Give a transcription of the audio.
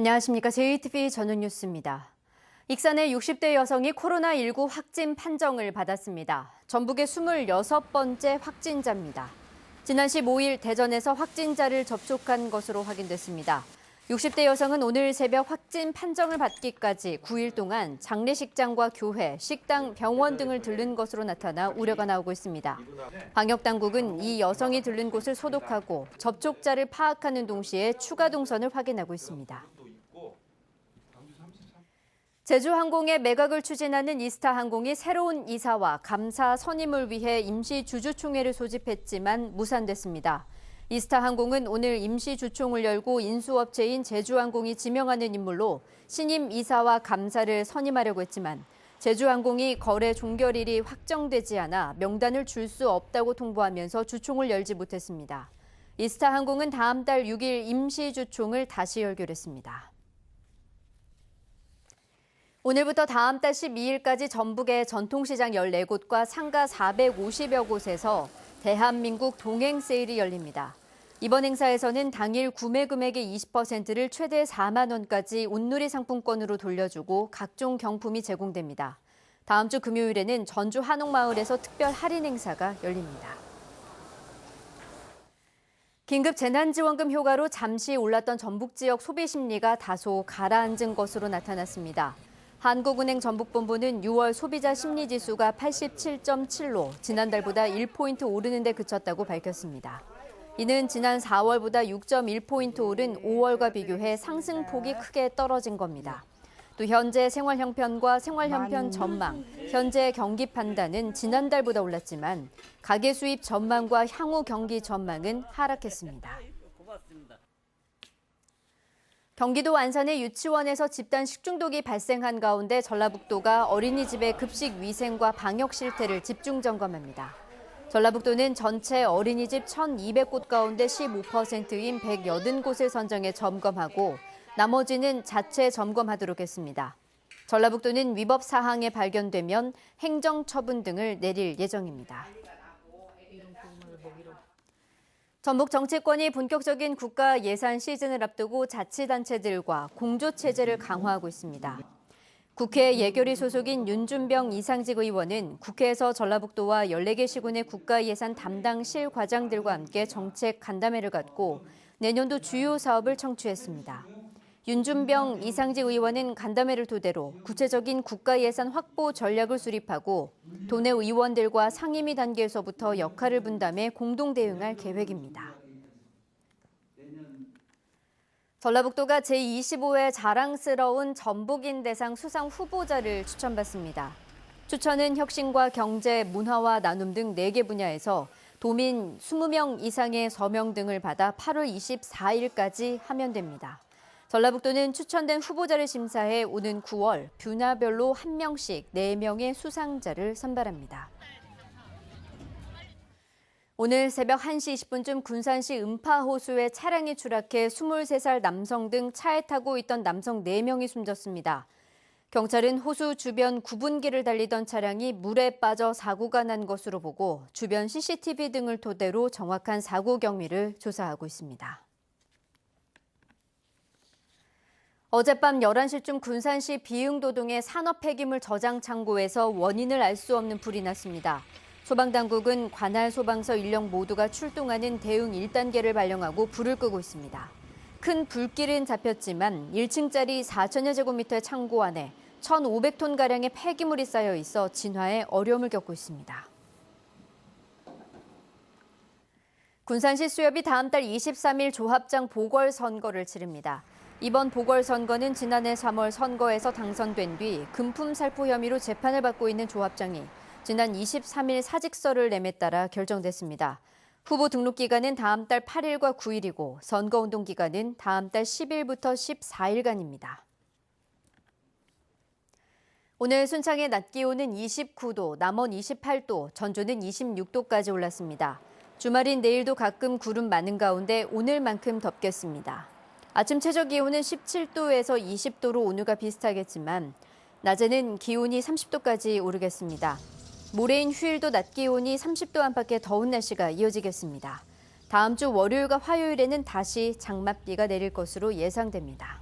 안녕하십니까. JTBC 전은뉴스입니다. 익산의 60대 여성이 코로나19 확진 판정을 받았습니다. 전북의 26번째 확진자입니다. 지난 15일 대전에서 확진자를 접촉한 것으로 확인됐습니다. 60대 여성은 오늘 새벽 확진 판정을 받기까지 9일 동안 장례식장과 교회, 식당, 병원 등을 들른 것으로 나타나 우려가 나오고 있습니다. 방역당국은 이 여성이 들른 곳을 소독하고 접촉자를 파악하는 동시에 추가 동선을 확인하고 있습니다. 제주항공의 매각을 추진하는 이스타항공이 새로운 이사와 감사 선임을 위해 임시 주주총회를 소집했지만 무산됐습니다. 이스타항공은 오늘 임시 주총을 열고 인수업체인 제주항공이 지명하는 인물로 신임 이사와 감사를 선임하려고 했지만 제주항공이 거래 종결일이 확정되지 않아 명단을 줄 수 없다고 통보하면서 주총을 열지 못했습니다. 이스타항공은 다음 달 6일 임시 주총을 다시 열기로 했습니다. 오늘부터 다음 달 12일까지 전북의 전통시장 14곳과 상가 450여 곳에서 대한민국 동행 세일이 열립니다. 이번 행사에서는 당일 구매 금액의 20%를 최대 4만 원까지 온누리 상품권으로 돌려주고 각종 경품이 제공됩니다. 다음 주 금요일에는 전주 한옥마을에서 특별 할인 행사가 열립니다. 긴급 재난지원금 효과로 잠시 올랐던 전북 지역 소비 심리가 다소 가라앉은 것으로 나타났습니다. 한국은행 전북본부는 6월 소비자 심리지수가 87.7로 지난달보다 1포인트 오르는 데 그쳤다고 밝혔습니다. 이는 지난 4월보다 6.1포인트 오른 5월과 비교해 상승폭이 크게 떨어진 겁니다. 또 현재 생활 형편과 생활 형편 전망, 현재 경기 판단은 지난달보다 올랐지만 가계 수입 전망과 향후 경기 전망은 하락했습니다. 경기도 안산의 유치원에서 집단 식중독이 발생한 가운데 전라북도가 어린이집의 급식 위생과 방역 실태를 집중 점검합니다. 전라북도는 전체 어린이집 1,200곳 가운데 15%인 180곳을 선정해 점검하고 나머지는 자체 점검하도록 했습니다. 전라북도는 위법 사항에 발견되면 행정처분 등을 내릴 예정입니다. 전북 정치권이 본격적인 국가 예산 시즌을 앞두고 자치단체들과 공조체제를 강화하고 있습니다. 국회 예결위 소속인 윤준병 이상직 의원은 국회에서 전라북도와 14개 시군의 국가 예산 담당 실과장들과 함께 정책 간담회를 갖고 내년도 주요 사업을 청취했습니다. 윤준병 이상직 의원은 간담회를 토대로 구체적인 국가 예산 확보 전략을 수립하고 도내 의원들과 상임위 단계에서부터 역할을 분담해 공동 대응할 계획입니다. 전라북도가 제25회 자랑스러운 전북인 대상 수상 후보자를 추천받습니다. 추천은 혁신과 경제, 문화와 나눔 등 4개 분야에서 도민 20명 이상의 서명 등을 받아 8월 24일까지 하면 됩니다. 전라북도는 추천된 후보자를 심사해 오는 9월 분야별로 1명씩 4명의 수상자를 선발합니다. 오늘 새벽 1시 20분쯤 군산시 음파호수에 차량이 추락해 23살 남성 등 차에 타고 있던 남성 4명이 숨졌습니다. 경찰은 호수 주변 구분기를 달리던 차량이 물에 빠져 사고가 난 것으로 보고 주변 CCTV 등을 토대로 정확한 사고 경위를 조사하고 있습니다. 어젯밤 11시쯤 군산시 비흥도동의 산업폐기물 저장 창고에서 원인을 알 수 없는 불이 났습니다. 소방당국은 관할 소방서 인력 모두가 출동하는 대응 1단계를 발령하고 불을 끄고 있습니다. 큰 불길은 잡혔지만 1층짜리 4천여 제곱미터의 창고 안에 1,500톤가량의 폐기물이 쌓여 있어 진화에 어려움을 겪고 있습니다. 군산시 수협이 다음 달 23일 조합장 보궐선거를 치릅니다. 이번 보궐선거는 지난해 3월 선거에서 당선된 뒤 금품 살포 혐의로 재판을 받고 있는 조합장이 지난 23일 사직서를 내매 따라 결정됐습니다. 후보 등록 기간은 다음 달 8일과 9일이고 선거운동 기간은 다음 달 10일부터 14일간입니다. 오늘 순창의 낮 기온은 29도, 남원 28도, 전주는 26도까지 올랐습니다. 주말인 내일도 가끔 구름 많은 가운데 오늘만큼 덥겠습니다. 아침 최저 기온은 17도에서 20도로 오늘과 비슷하겠지만 낮에는 기온이 30도까지 오르겠습니다. 모레인 휴일도 낮 기온이 30도 안팎의 더운 날씨가 이어지겠습니다. 다음 주 월요일과 화요일에는 다시 장맛비가 내릴 것으로 예상됩니다.